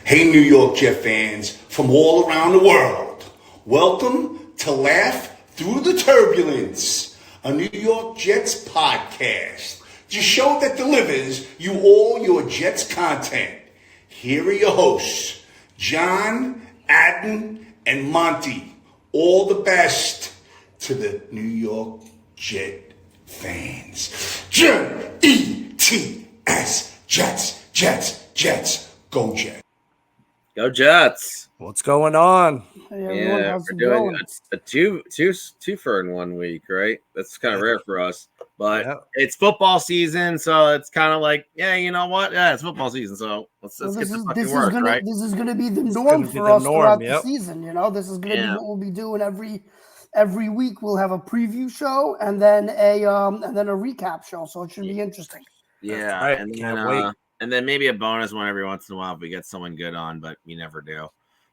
Hey, New York Jet fans from all around the world. Welcome to Laugh Through the Turbulence, a New York Jets podcast. The show that delivers you all your Jets content. Here are your hosts, John, Adden, and Monty. All the best to the New York Jet fans. J-E-T-S, Jets, Jets, Jets, go Jets. Go Jets! What's going on? Hey everyone, how's we're it doing going? a twofer in 1 week, right? That's kind of rare for us, but it's football season, so it's kind of like, yeah, you know what? Yeah, it's football season, so let's get the fucking work, right? This is gonna be the norm for us throughout the season. You know, this is gonna be what we'll be doing every week. We'll have a preview show and then a recap show, so it should be interesting. Yeah, right. And then and then maybe a bonus one every once in a while if we get someone good on, but we never do.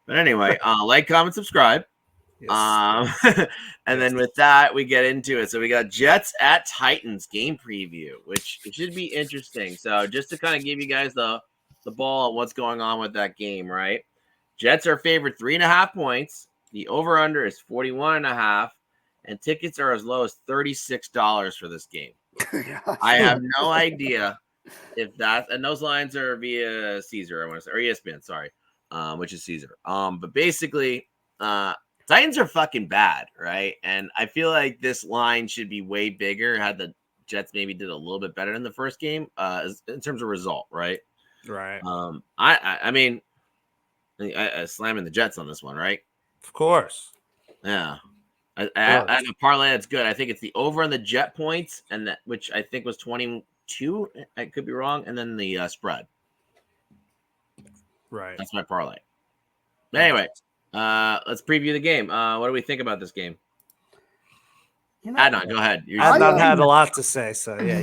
But anyway, like, comment, subscribe. Yes. And then with that, we get into it. So we got Jets at Titans game preview, which it should be interesting. So just to kind of give you guys the ball on what's going on with that game, right? Jets are favored 3.5 points. The over-under is 41.5, and tickets are as low as $36 for this game. I have no idea if that, and those lines are via Caesar, I want to say, or ESPN, sorry, which is Caesar. But basically, Titans are fucking bad, right? And I feel like this line should be way bigger had the Jets maybe did a little bit better in the first game, in terms of result, right? Right. I mean, I slamming the Jets on this one, right? Of course. Yeah. I have a parlay that's good. I think it's the over on the Jet points, and that, which I think was 22. I could be wrong, and then the spread. Right. That's my parlay. But anyway, let's preview the game. What do we think about this game? Adnan, go ahead. Adnan had a lot to say, so yeah.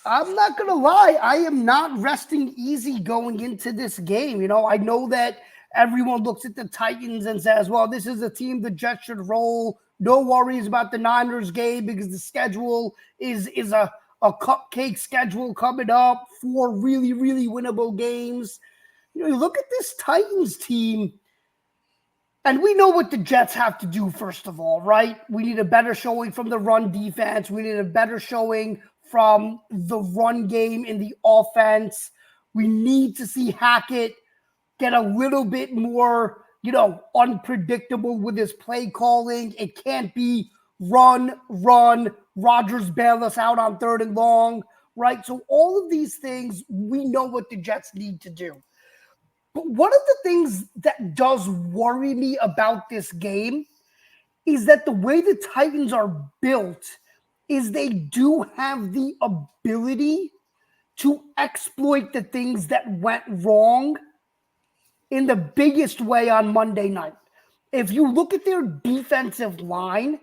I'm not gonna lie. I am not resting easy going into this game. You know, I know that everyone looks at the Titans and says, well, this is a team the Jets should roll. No worries about the Niners game because the schedule is a cupcake schedule coming up. 4 really, really winnable games. You know, you look at this Titans team, and we know what the Jets have to do, first of all, right? We need a better showing from the run defense. We need a better showing from the run game in the offense. We need to see Hackett get a little bit more, unpredictable with his play calling. It can't be run, Rodgers bail us out on 3rd and long, right? So all of these things, we know what the Jets need to do. But one of the things that does worry me about this game is that the way the Titans are built is they do have the ability to exploit the things that went wrong in the biggest way on Monday night. If you look at their defensive line,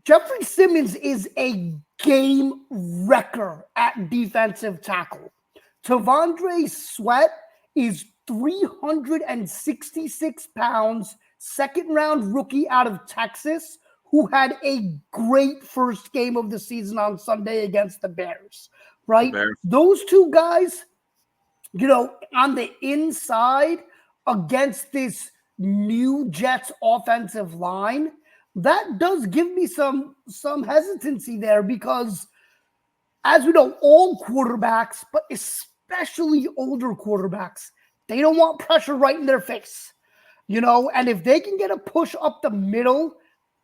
Jeffrey Simmons is a game wrecker at defensive tackle. Tavondre Sweat is 366 pounds, second-round rookie out of Texas, who had a great first game of the season on Sunday against the Bears, right? Those two guys, on the inside against this new Jets offensive line, that does give me some hesitancy there because, as we know, all quarterbacks, but especially older quarterbacks, they don't want pressure right in their face, and if they can get a push up the middle,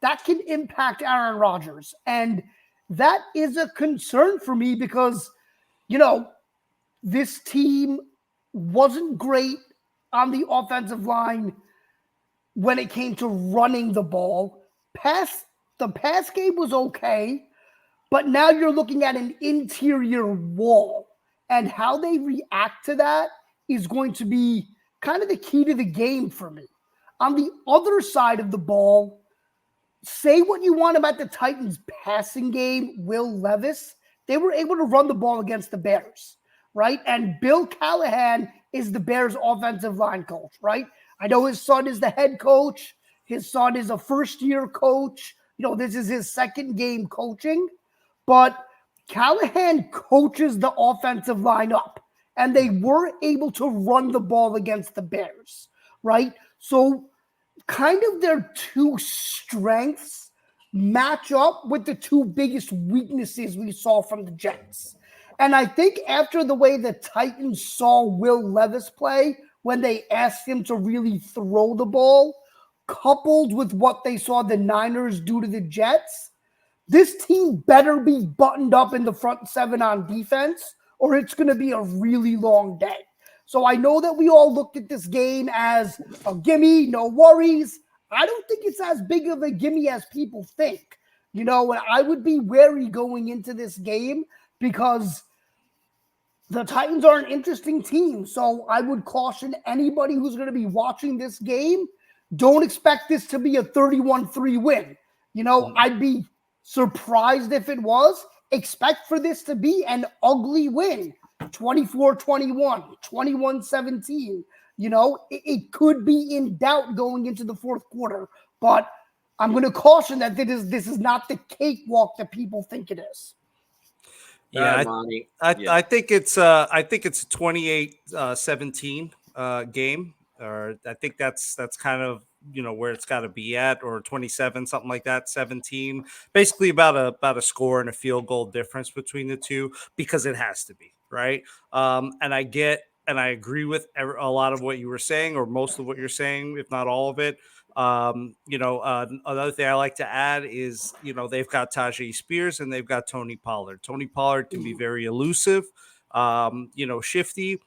that can impact Aaron Rodgers. And that is a concern for me because, this team wasn't great on the offensive line when it came to running the ball. The pass game was okay, but now you're looking at an interior wall, and how they react to that is going to be kind of the key to the game for me. On the other side of the ball, say what you want about the Titans' passing game, Will Levis, they were able to run the ball against the Bears, right? And Bill Callahan is the Bears' offensive line coach, right? I know his son is the head coach. His son is a first-year coach. This is his second game coaching. But Callahan coaches the offensive line up. and they were able to run the ball against the Bears, right? So kind of their two strengths match up with the two biggest weaknesses we saw from the Jets. And I think after the way the Titans saw Will Levis play, when they asked him to really throw the ball, coupled with what they saw the Niners do to the Jets, this team better be buttoned up in the front seven on defense, or it's going to be a really long day. So I know that we all looked at this game as a gimme, no worries. I don't think it's as big of a gimme as people think. And I would be wary going into this game because the Titans are an interesting team. So I would caution anybody who's going to be watching this game, don't expect this to be a 31-3 win. I'd be surprised if it was. Expect for this to be an ugly win. 24-21, 21-17. It could be in doubt going into the fourth quarter, but I'm going to caution that this is not the cakewalk that people think it is. Yeah, I think it's a 28-17 game, or I think that's kind of where it's got to be at, or 27, something like that, 17, basically about a score and a field goal difference between the two, because it has to be, right? And I agree with a lot of what you were saying, or most of what you're saying, if not all of it. Another thing I like to add is, they've got Tajay Spears and they've got Tony Pollard. Tony Pollard can be very elusive, shifty.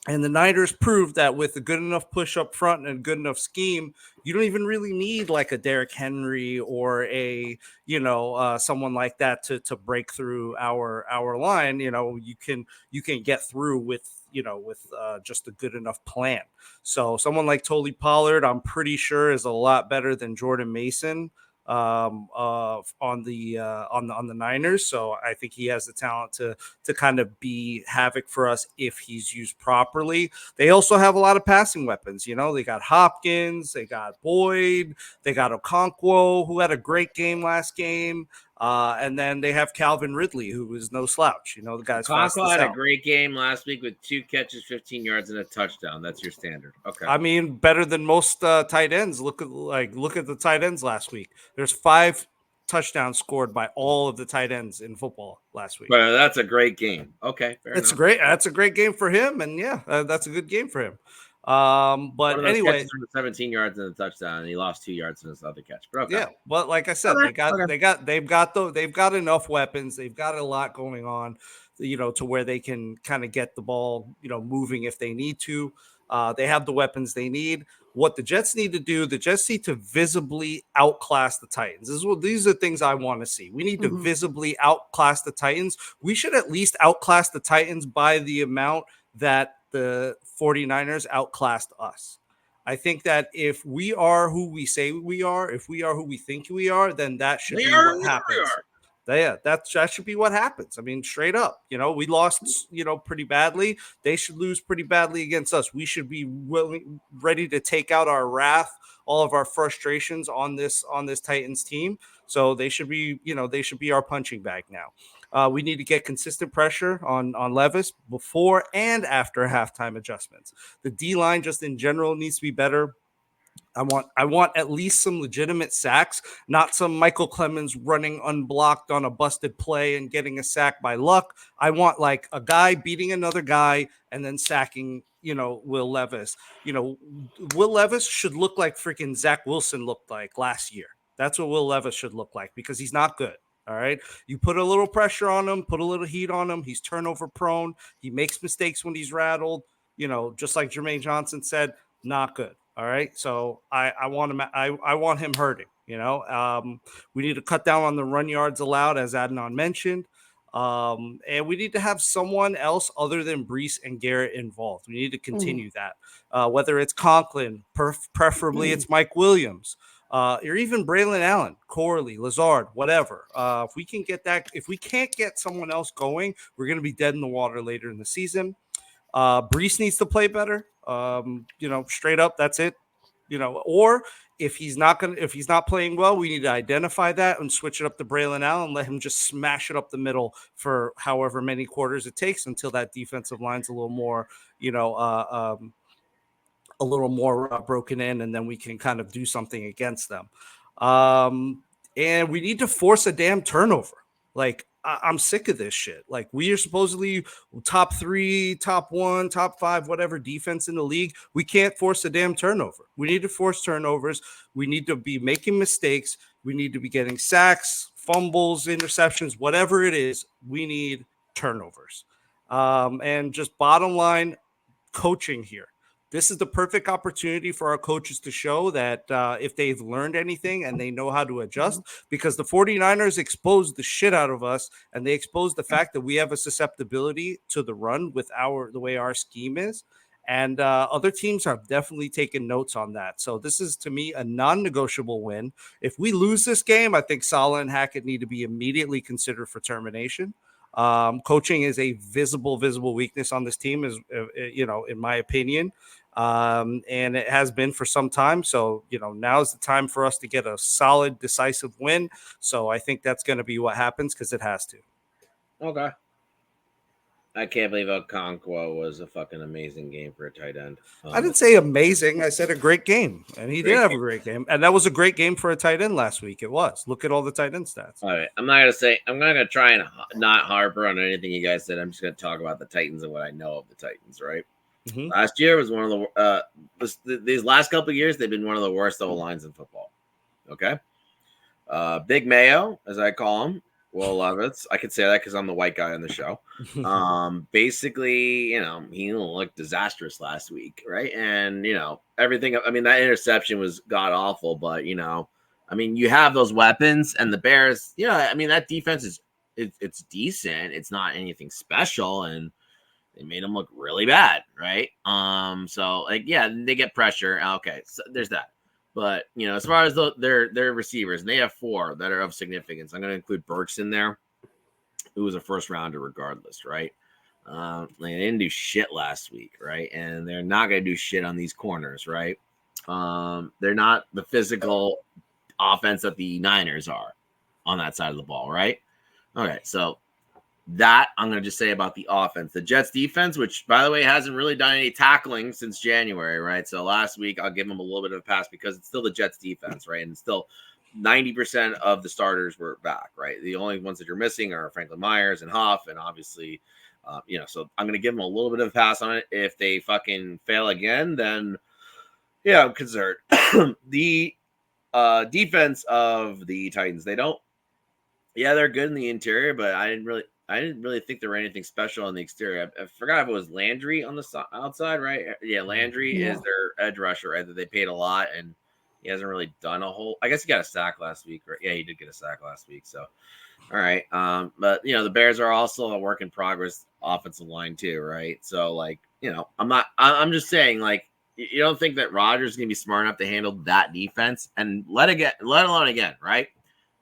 And the Niners proved that with a good enough push up front and a good enough scheme, you don't even really need like a Derrick Henry or a, someone like that to break through our line. You can get through with just a good enough plan. So someone like Tony Pollard, I'm pretty sure, is a lot better than Jordan Mason on the Niners. So I think he has the talent to kind of be havoc for us if he's used properly. They also have a lot of passing weapons. They got Hopkins, they got Boyd, they got Okonkwo, who had a great game last game. And then they have Calvin Ridley, who is no slouch. The guy's Okonkwo had a great game last week with 2 catches, 15 yards, and a touchdown. That's your standard. Okay. I mean, better than most tight ends. Look at the tight ends last week. There's 5 touchdowns scored by all of the tight ends in football last week. But that's a great game. Okay, fair enough. That's a great game for him, and that's a good game for him. But anyway, 17 yards and a touchdown, and he lost 2 yards in his other catch. But okay. Yeah, but like I said, they've got enough weapons. They've got a lot going on, to where they can kind of get the ball, moving if they need to. They have the weapons they need. What the Jets need to do, the Jets need to visibly outclass the Titans. These are things I want to see. We need to visibly outclass the Titans. We should at least outclass the Titans by the amount that the 49ers outclassed us. I think that if we are who we say we are, if we are who we think we are, then that should be what happens. Yeah, that should be what happens. I mean, straight up, we lost, pretty badly. They should lose pretty badly against us. We should be ready to take out our wrath, all of our frustrations on this Titans team. So they should be, our punching bag now. We need to get consistent pressure on Levis before and after halftime adjustments. The D-line just in general needs to be better. I want at least some legitimate sacks, not some Michael Clemens running unblocked on a busted play and getting a sack by luck. I want a guy beating another guy and then sacking, Will Levis. Will Levis should look like freaking Zach Wilson looked like last year. That's what Will Levis should look like, because he's not good. All right. You put a little pressure on him, put a little heat on him. He's turnover prone. He makes mistakes when he's rattled, just like Jermaine Johnson said, not good. All right. So I want him. I want him hurting, we need to cut down on the run yards allowed, as Adnan mentioned. And we need to have someone else other than Breece and Garrett involved. We need to continue that, whether it's Conklin, preferably it's Mike Williams. Or even Braylon Allen, Corley, Lazard, whatever. If we can't get someone else going, we're going to be dead in the water later in the season. Breece needs to play better. Straight up, that's it. Or if he's not playing well, we need to identify that and switch it up to Braylon Allen and let him just smash it up the middle for however many quarters it takes until that defensive line's a little more, broken in, and then we can kind of do something against them. And we need to force a damn turnover. Like, I'm sick of this shit. Like, we are supposedly top 3, top 1, top 5, whatever defense in the league. We can't force a damn turnover. We need to force turnovers. We need to be making mistakes. We need to be getting sacks, fumbles, interceptions, whatever it is. We need turnovers. And just bottom line, coaching here. This is the perfect opportunity for our coaches to show that if they've learned anything and they know how to adjust, because the 49ers exposed the shit out of us, and they exposed the fact that we have a susceptibility to the run with the way our scheme is. And other teams have definitely taken notes on that. So this is, to me, a non-negotiable win. If we lose this game, I think Saleh and Hackett need to be immediately considered for termination. Coaching is a visible weakness on this team, in my opinion. And it has been for some time. So, now's the time for us to get a solid, decisive win. So I think that's going to be what happens, because it has to. Okay. I can't believe Okonkwo was a fucking amazing game for a tight end. I didn't say amazing. I said a great game. And he did have a great game. And that was a great game for a tight end last week. It was. Look at all the tight end stats. All right. I'm not going to try and not harper on anything you guys said. I'm just going to talk about the Titans and what I know of the Titans, right? Mm-hmm. Last year was one of the these last couple of years, they've been one of the worst O-lines in football. Okay. Big Mayo, as I call him, Will Levis. I could say that because I'm the white guy on the show. Basically, he looked disastrous last week, right? And everything. I mean, that interception was god awful, but you have those weapons, and the Bears. That defense is it's decent. It's not anything special, and they made them look really bad, right? So they get pressure. Okay, so there's that. But as far as their receivers, and they have 4 that are of significance. I'm going to include Burks in there, who was a first rounder regardless, right? They didn't do shit last week, right? And they're not going to do shit on these corners, right? They're not the physical offense that the Niners are on that side of the ball, right? Okay, so that I'm going to just say about the offense. The Jets defense, which, by the way, hasn't really done any tackling since January, right? So last week, I'll give them a little bit of a pass because it's still the Jets defense, right? And still 90% of the starters were back, right? The only ones that you're missing are Franklin Myers and Huff, and obviously, so I'm going to give them a little bit of a pass on it. If they fucking fail again, then, yeah, I'm concerned. The defense of the Titans, they're good in the interior, but I didn't really think there were anything special on the exterior. I forgot if it was Landry on the outside, right? Yeah, Landry is their edge rusher, right? That they paid a lot, and he hasn't really done a whole. I guess he got a sack last week, right? Yeah, he did get a sack last week. So, all right. But the Bears are also a work in progress offensive line too, right? So, I'm just saying, you don't think that Rodgers is gonna be smart enough to handle that defense, and let alone again, right?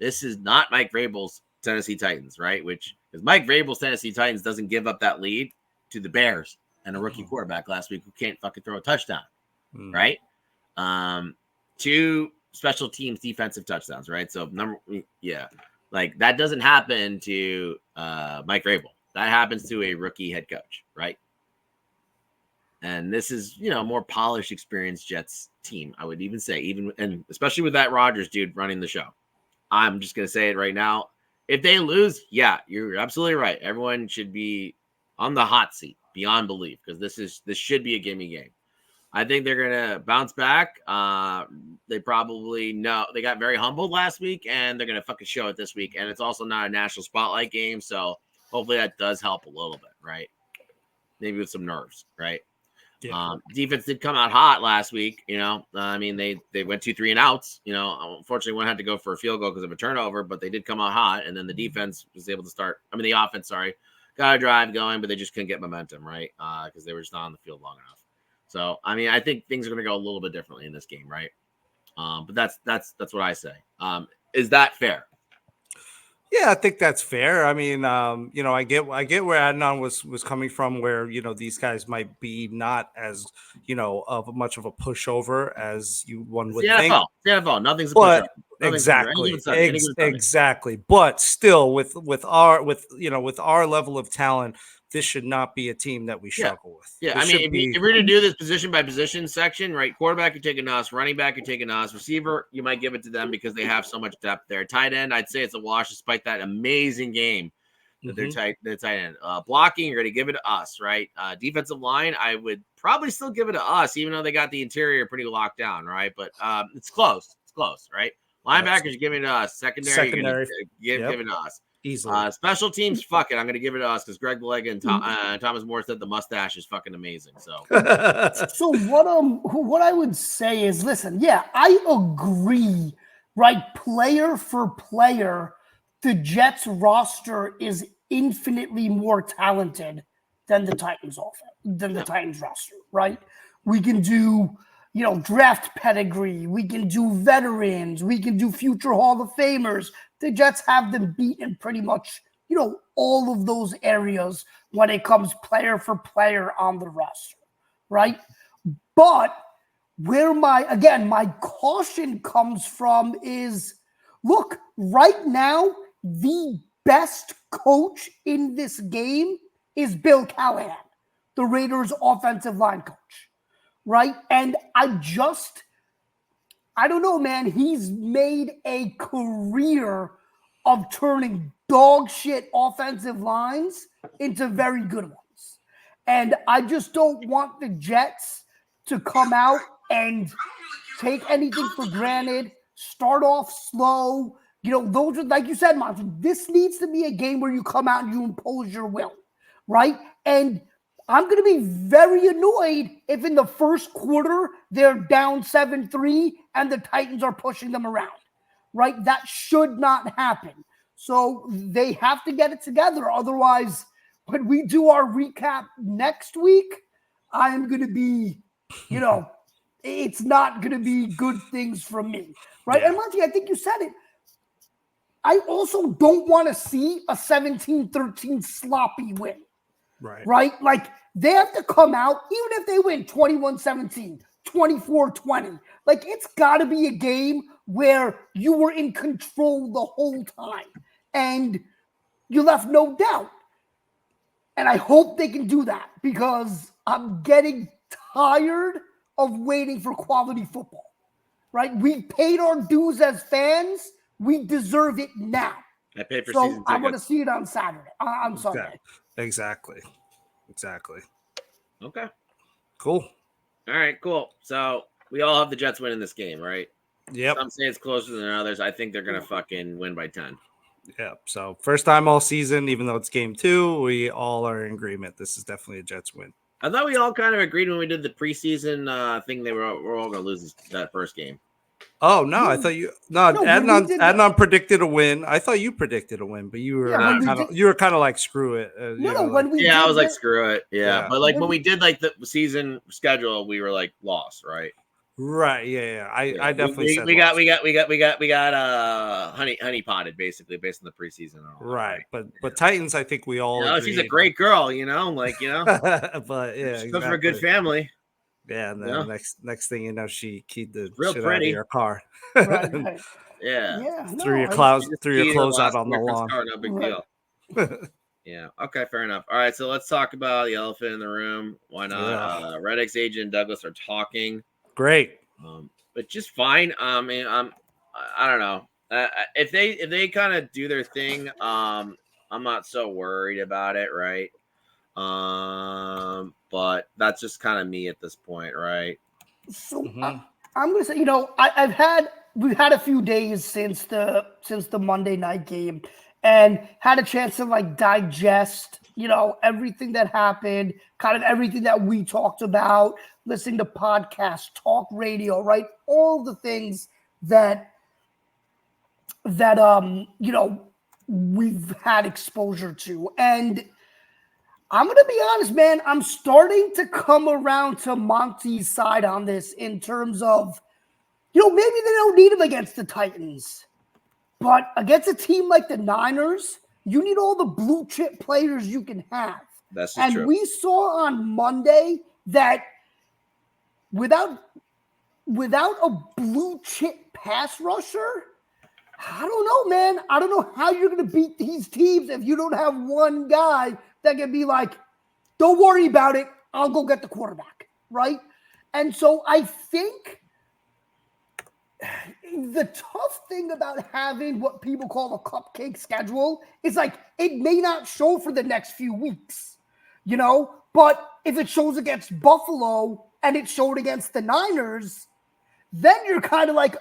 This is not Mike Vrabel's Tennessee Titans, right? Because Mike Vrabel's Tennessee Titans doesn't give up that lead to the Bears and a rookie quarterback last week who can't fucking throw a touchdown, right? 2 special teams defensive touchdowns, right? So that doesn't happen to Mike Vrabel. That happens to a rookie head coach, right? And this is, more polished, experienced Jets team, I would even say, and especially with that Rodgers dude running the show. I'm just going to say it right now. If they lose, yeah, you're absolutely right. Everyone should be on the hot seat beyond belief, because this should be a gimme game. I think they're going to bounce back. They probably know they got very humbled last week, and they're going to fucking show it this week. And it's also not a national spotlight game, so hopefully that does help a little bit, right? Maybe with some nerves, right? Yeah. Defense did come out hot last week. They went 2-3 and outs. Unfortunately, one had to go for a field goal because of a turnover, but they did come out hot. And then the defense was able to the offense, got a drive going, but they just couldn't get momentum, right? Because they were just not on the field long enough. So, I think things are going to go a little bit differently in this game, right? But that's what I say. Is that fair? Yeah, I think that's fair. I mean, I get where Adnan was coming from, where these guys might be not as of much of a pushover as one It's would the think. NFL. It's the NFL. Nothing's a But pushover. Any given Sunday. exactly. But still, with our level of talent, this should not be a team that we struggle with. Yeah, This I mean, should if we're to do this position by position section, right? Quarterback, you're taking us. Running back, you're taking us. Receiver, you might give it to them because they have so much depth there. Tight end, I'd say it's a wash despite that amazing game that they're tight end. Blocking, you're going to give it to us, right? Defensive line, I would probably still give it to us, even though they got the interior pretty locked down, right? But it's close. It's close, right? Linebackers, you're giving it to us. Secondary. You're going to give it to us. Easily. Special teams, fuck it. I'm going to give it to us because Greg Belega and Thomas Moore said the mustache is fucking amazing. So, so what I would say is, listen, yeah, I agree, right? Player for player, the Jets roster is infinitely more talented than the Titans Titans roster, right? We can do, draft pedigree. We can do veterans. We can do future Hall of Famers. The Jets have them beat in pretty much, all of those areas when it comes player for player on the roster, right? But where my caution comes from is, look, right now, the best coach in this game is Bill Callahan, the Raiders offensive line coach, right? And I don't know, man. He's made a career of turning dog shit offensive lines into very good ones. And I just don't want the Jets to come out and take anything for granted, start off slow. Those are, like you said, Monty, this needs to be a game where you come out and you impose your will, right? And I'm going to be very annoyed if in the first quarter they're down 7-3 and the Titans are pushing them around, right? That should not happen. So they have to get it together. Otherwise, when we do our recap next week, I am going to be, it's not going to be good things from me, right? Yeah. And Monty, I think you said it. I also don't want to see a 17-13 sloppy win. Right? Like, they have to come out, even if they win 21-17, 24-20. Like, it's got to be a game where you were in control the whole time and you left no doubt. And I hope they can do that because I'm getting tired of waiting for quality football, right? We paid our dues as fans. We deserve it now. I paid for season tickets. I want to see it on Saturday, on Sunday. Exactly. Okay. Cool. All right, cool. So we all have the Jets winning this game, right? Yep. Some say it's closer than others. I think they're going to fucking win by 10. Yeah. So first time all season, even though it's game 2, we all are in agreement. This is definitely a Jets win. I thought we all kind of agreed when we did the preseason thing. We're all going to lose that first game. Oh no! I thought you Adnan predicted a win. I thought you predicted a win, but you were kind of like screw it. I was like screw it. Yeah, but like when we did like the season schedule, we were like lost, right? Right. Yeah. I definitely said we got honey potted basically based on the preseason. Right. But Titans, I think we all. She's a great girl, but yeah, she comes from a good family. Yeah, and then next thing you know, she keyed the real shit pretty out of your car. Right. Yeah. Threw your clothes out on the lawn. Car, no big deal. Yeah. Okay. Fair enough. All right. So let's talk about the elephant in the room. Why not? Reddick's agent and Douglas are talking. Great. But just fine. I mean, I don't know. If they kind of do their thing, I'm not so worried about it, right? But that's just kind of me at this point, right? So I'm gonna say, we've had a few days since the Monday night game, and had a chance to like digest, everything that happened, kind of everything that we talked about, listening to podcasts, talk radio, right? All the things that we've had exposure to, and I'm going to be honest, man. I'm starting to come around to Monty's side on this in terms of, maybe they don't need him against the Titans. But against a team like the Niners, you need all the blue chip players you can have. That's and true. We saw on Monday that without a blue chip pass rusher, I don't know, man. I don't know how you're going to beat these teams if you don't have one guy that can be like, don't worry about it. I'll go get the quarterback, right? And so I think the tough thing about having what people call a cupcake schedule is like it may not show for the next few weeks, but if it shows against Buffalo and it showed against the Niners, then you're kind of like,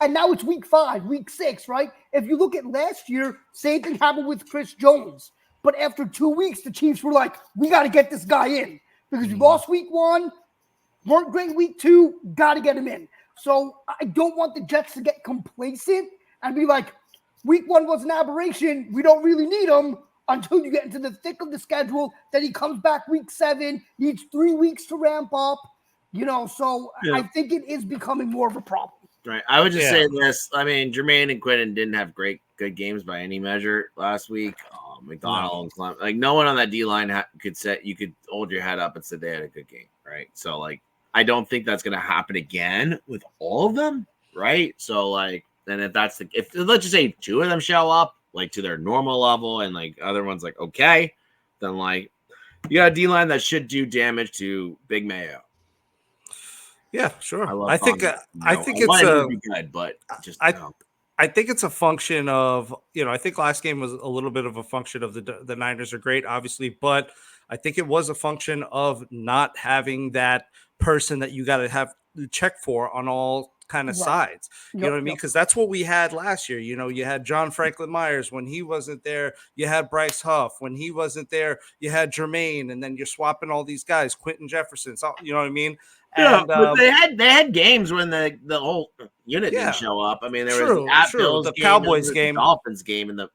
and now it's week 5, week 6, right? If you look at last year, same thing happened with Chris Jones. But after 2 weeks, the Chiefs were like, we got to get this guy in because we lost week 1, weren't great week 2, got to get him in. So I don't want the Jets to get complacent and be like, week 1 was an aberration. We don't really need him until you get into the thick of the schedule. Then he comes back week 7, needs 3 weeks to ramp up. So yeah. I think it is becoming more of a problem. Right. I would just say this. I mean, Jermaine and Quinton didn't have good games by any measure last week. McDonald and Clem, like no one on that D line you could hold your head up and say they had a good game, right? So like, I don't think that's going to happen again with all of them, right? So like, then if let's just say 2 of them show up like to their normal level and like other ones like okay, then like you got a D line that should do damage to Big Mayo. Yeah, sure. I think it's be good, but just I think it's a function of, I think last game was a little bit of a function of the Niners are great, obviously, but I think it was a function of not having that person that you got to have to check for on all kind of sides. You know what I mean? Because that's what we had last year. You had John Franklin Myers when he wasn't there. You had Bryce Huff when he wasn't there. You had Jermaine, and then you're swapping all these guys, Quentin Jefferson. So, you know what I mean? Yeah, but they had games when the whole unit didn't show up. I mean, there was the Cowboys game, the Dolphins game, and the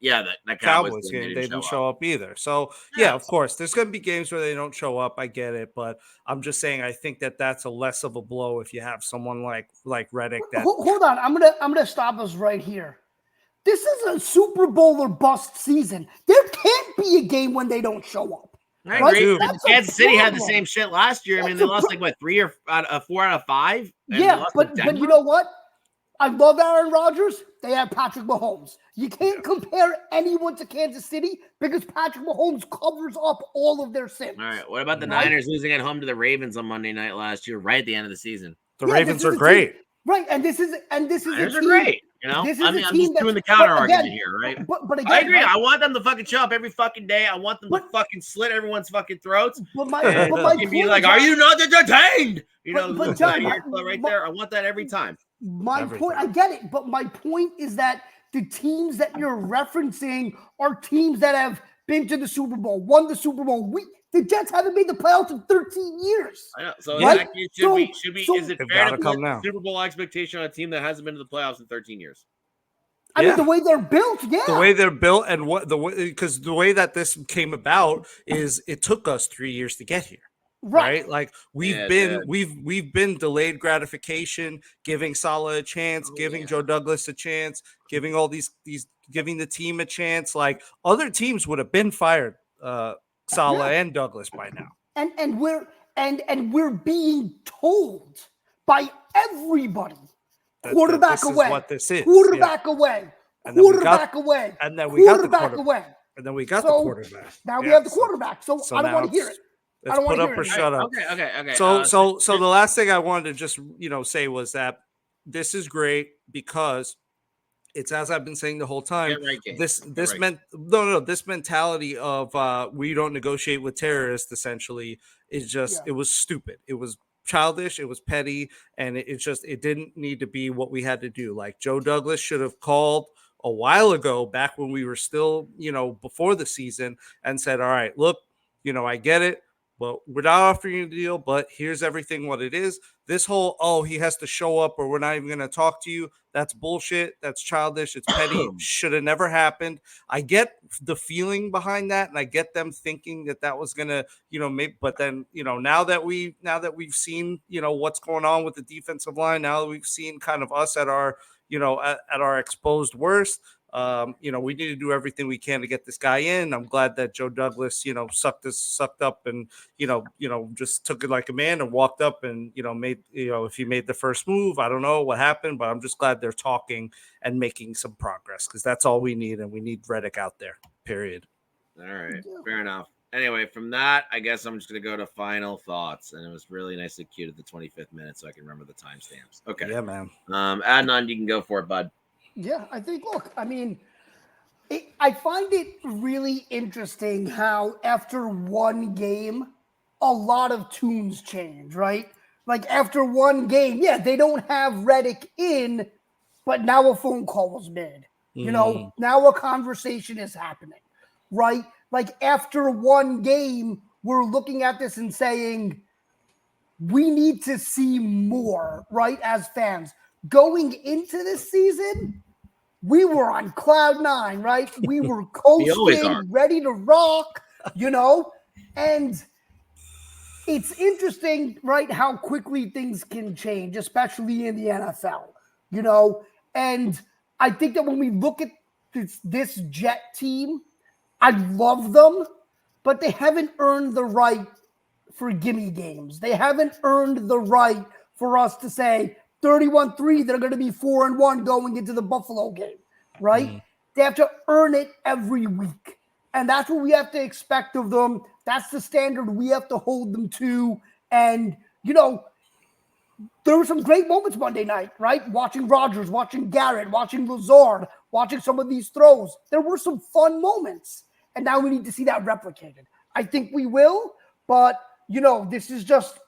Cowboys game. They didn't show up either. So of course, there's going to be games where they don't show up. I get it, but I'm just saying I think that's a less of a blow if you have someone like Reddick. Hold on, I'm gonna stop us right here. This is a Super Bowl or bust season. There can't be a game when they don't show up. I agree. Kansas City had the same shit last year. I mean, they lost like 3 or 4 out of 5. Yeah, but you know what? I love Aaron Rodgers. They have Patrick Mahomes. You can't compare anyone to Kansas City because Patrick Mahomes covers up all of their sins. All right. What about the Niners losing at home to the Ravens on Monday night last year, right at the end of the season? The Ravens are great. Right, and this is Niners are great. I'm just doing the counter argument here, right? But again, I agree. I want them to fucking show up every fucking day. I want them to fucking slit everyone's fucking throats. But my point be like, "Are you not entertained?" But John, right there. I want that every time. My point, I get it, but my point is that the teams that you're referencing are teams that have been to the Super Bowl, won the Super Bowl. The Jets haven't made the playoffs in 13 years. I know. So should we? Is it fair to put Super Bowl expectation on a team that hasn't been to the playoffs in 13 years? I mean, the way they're built, the way they're built, and because the way that this came about is it took us 3 years to get here. Right? Like we've been delayed gratification, giving Saleh a chance, giving Joe Douglas a chance, giving all these giving the team a chance. Like other teams would have been fired. Saleh and Douglas by now, and we're being told by everybody, quarterback away, quarterback away, quarterback away, and then we got the quarterback away, and then we got the quarterback. Now we have the quarterback, so I don't want to hear it. Let's put up or shut up. Okay. So the last thing I wanted to just say was that this is great because it's, as I've been saying the whole time, this mentality of we don't negotiate with terrorists essentially is just it was stupid. It was childish, it was petty, and it didn't need to be what we had to do. Like Joe Douglas should have called a while ago, back when we were still, before the season, and said, all right, look, I get it. well, we're not offering you a deal, but here's everything what it is. This whole, oh, he has to show up or we're not even going to talk to you. That's bullshit. That's childish. It's petty. Should have never happened. I get the feeling behind that. And I get them thinking that was going to, maybe, but then, now that we've seen, what's going on with the defensive line, now that we've seen kind of us at our, at our exposed worst, we need to do everything we can to get this guy in. I'm glad that Joe Douglas, sucked up and, just took it like a man and walked up and, made, if he made the first move, I don't know what happened, but I'm just glad they're talking and making some progress because that's all we need. And we need Reddick out there, period. All right. Fair enough. Anyway, from that, I guess I'm just going to go to final thoughts. And it was really nicely cute at the 25th minute so I can remember the timestamps. Okay. Yeah, man. Adnan, you can go for it, bud. Yeah, I think, look, I mean, I find it really interesting how after one game, a lot of tunes change, right? Like after one game, yeah, they don't have Reddick in, but now a phone call was made. Now a conversation is happening, right? Like after one game, we're looking at this and saying, we need to see more, right? As fans going into this season, we were on cloud nine, right? We were coasting, ready to rock, and it's interesting, right? How quickly things can change, especially in the NFL, and I think that when we look at this Jet team, I love them, but they haven't earned the right for gimme games. They haven't earned the right for us to say 31-3, they're going to be 4-1 going into the Buffalo game, right? They have to earn it every week. And that's what we have to expect of them. That's the standard we have to hold them to. And, there were some great moments Monday night, right? Watching Rodgers, watching Garrett, watching Lazard, watching some of these throws. There were some fun moments. And now we need to see that replicated. I think we will, but, this is just,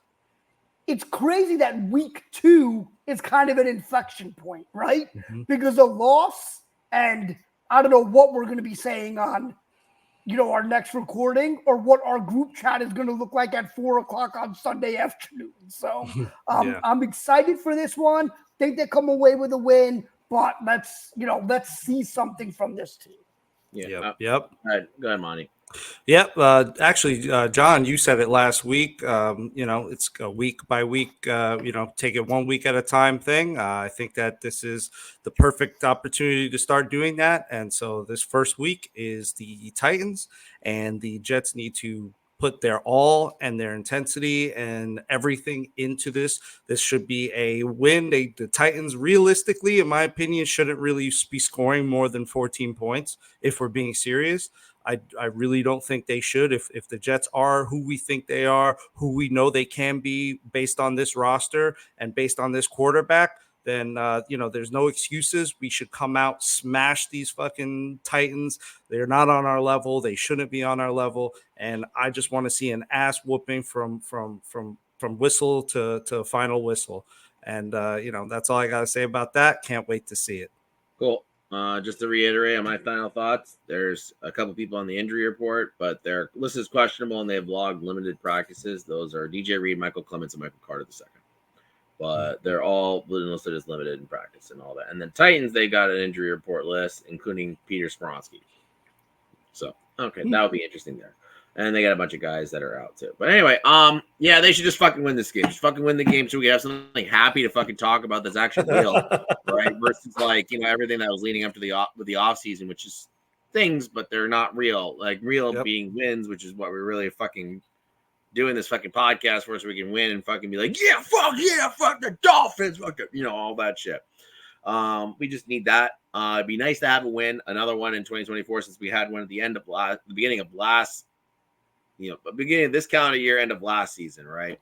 it's crazy that week 2 is kind of an inflection point, right? Because a loss, and I don't know what we're going to be saying on, our next recording or what our group chat is going to look like at 4:00 on Sunday afternoon. So I'm excited for this one. Think they come away with a win, but let's see something from this team. Yeah. Yep. All right. Go ahead, Monty. Yep. Actually, John, you said it last week. It's a week by week, take it 1 week at a time thing. I think that this is the perfect opportunity to start doing that. And so this first week is the Titans, and the Jets need to put their all and their intensity and everything into this. This should be a win. The Titans, realistically, in my opinion, shouldn't really be scoring more than 14 points if we're being serious. I really don't think they should. If the Jets are who we think they are, who we know they can be based on this roster and based on this quarterback, then, there's no excuses. We should come out, smash these fucking Titans. They're not on our level. They shouldn't be on our level. And I just want to see an ass whooping from whistle to final whistle. And, that's all I got to say about that. Can't wait to see it. Cool. Just to reiterate on my final thoughts, there's a couple people on the injury report, but their list is questionable and they have logged limited practices. Those are DJ Reed, Michael Clements, and Michael Carter II. But they're all listed as limited in practice and all that. And then Titans, they got an injury report list, including Peter Skoronsky. So, okay, that'll be interesting there. And they got a bunch of guys that are out too. But anyway, they should just fucking win this game. Just fucking win the game so we have something happy to fucking talk about that's actually real, right? Versus everything that was leading up to the off season, which is things, but they're not real. Like being wins, which is what we're really fucking doing this fucking podcast for, so we can win and fucking be like, fuck the Dolphins, all that shit. We just need that. It'd be nice to have a win, another one in 2024, since we had one at the beginning of this calendar year, end of last season, right?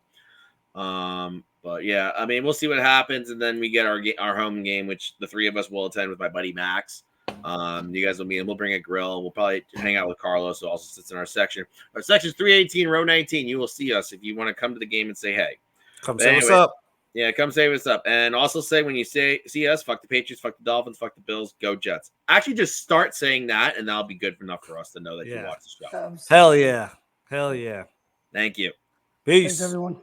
But yeah, I mean, we'll see what happens, and then we get our home game, which the three of us will attend with my buddy Max. You guys will meet, and we'll bring a grill. We'll probably hang out with Carlos, who also sits in our section. Our section's 318, row 19. You will see us if you want to come to the game and say hey. Come say what's up. Yeah, come say what's up. And also say when you see us, fuck the Patriots, fuck the Dolphins, fuck the Bills, go Jets. Actually, just start saying that, and that'll be good enough for us to know that you watch the show. Hell yeah. Hell yeah. Thank you. Peace, Thanks, everyone.